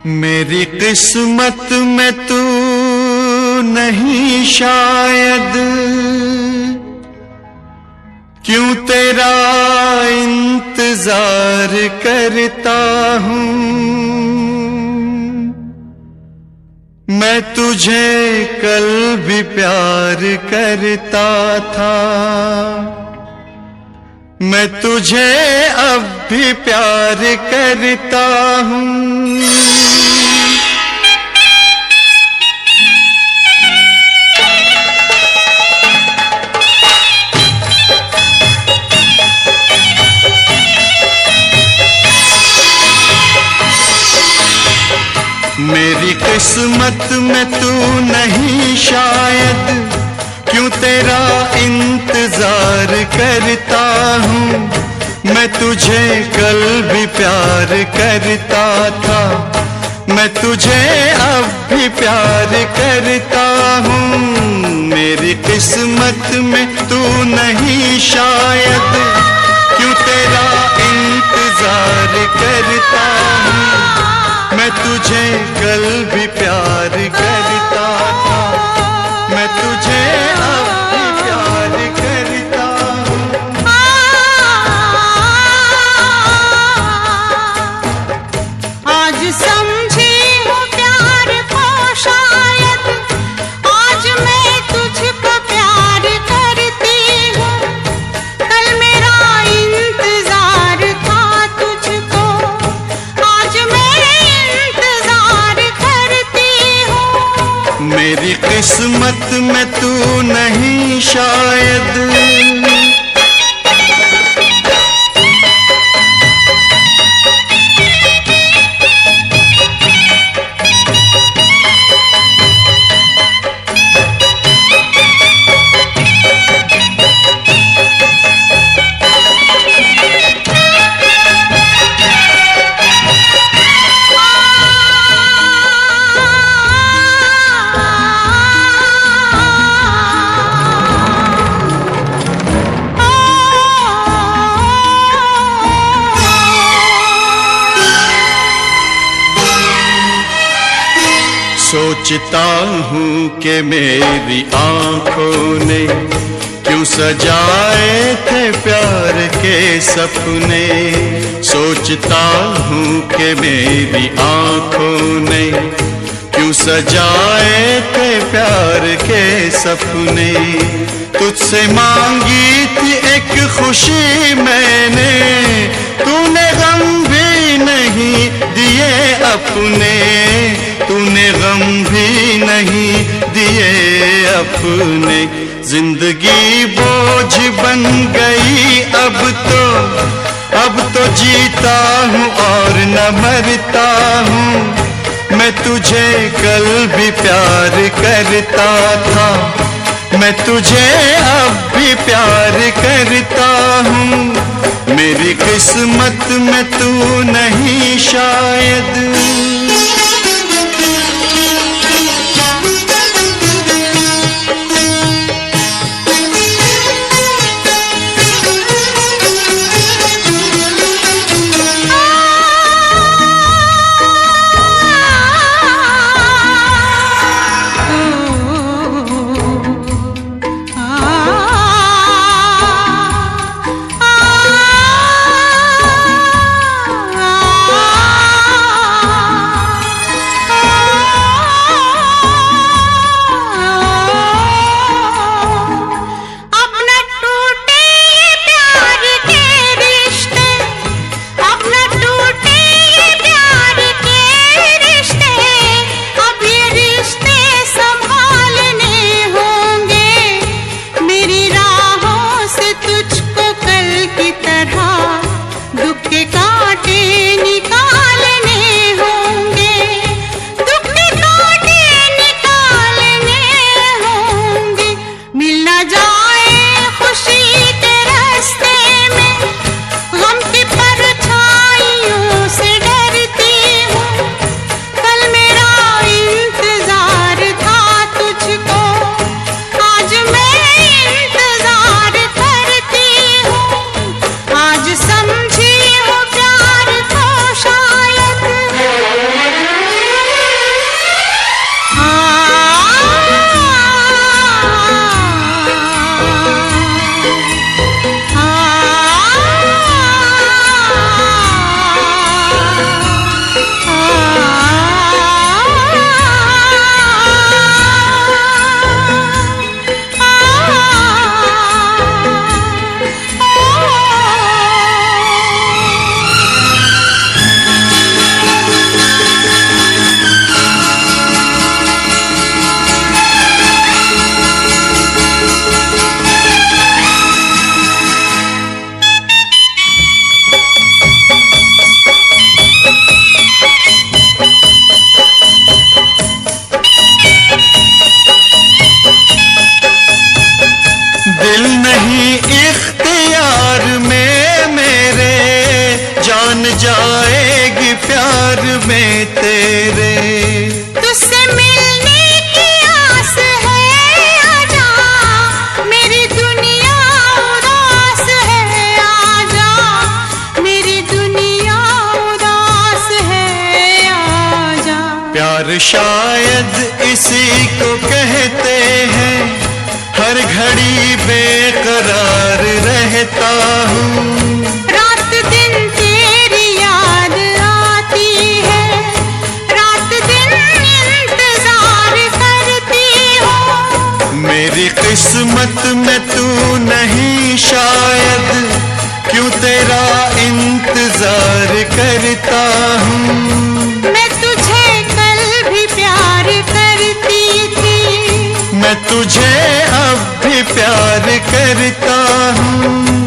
मेरी किस्मत में तू नहीं शायद, क्यों तेरा इंतजार करता हूँ। मैं तुझे कल भी प्यार करता था, मैं तुझे अब भी प्यार करता हूँ। मेरी किस्मत में तू नहीं शायद, क्यों तेरा इंतजार करता हूँ। मैं तुझे कल भी प्यार करता था, मैं तुझे अब भी प्यार करता हूँ। मेरी किस्मत में तू नहीं शायद, क्यों तेरा इंतजार करता हूँ। मैं तुझे कल भी प्यार करता था, मैं तुझे अब भी प्यार करता हूँ। आज समझी हूँ प्यार को शायद, आज मैं तुझको प्यार करती हूँ। कल मेरा इंतजार था तुझको, आज मैं इंतजार करती हूँ। मेरी किस्मत में तू नहीं शायद। सोचता हूँ कि मेरी आँखों ने क्यों सजाए थे प्यार के सपने। सोचता हूँ कि मेरी आँखों ने क्यों सजाए थे प्यार के सपने। तुझसे मांगी थी एक खुशी मैंने, तूने गम भी नहीं दिए अपने, तूने गम भी नहीं दिए अपने। जिंदगी बोझ बन गई अब तो जीता हूँ और न मरता हूँ। मैं तुझे कल भी प्यार करता था, मैं तुझे अब भी प्यार करता हूँ। मेरी किस्मत में तू नहीं शायद। समझी हो प्यार को शायद। जाएगी प्यार में तेरे। तुझसे मिलने की आस है, आजा मेरी दुनिया उदास है, आजा मेरी दुनिया उदास है, आजा। प्यार शायद इसी को कहते हैं, हर घड़ी बेकरार रहता हूँ। रात दिन तेरी याद आती है, रात दिन इंतजार करती हूँ। मेरी किस्मत में तू नहीं शायद, क्यों तेरा इंतजार करता हूँ। मैं तुझे कल भी प्यार करती थी, मैं तुझे अब भी प्यार करता हूँ।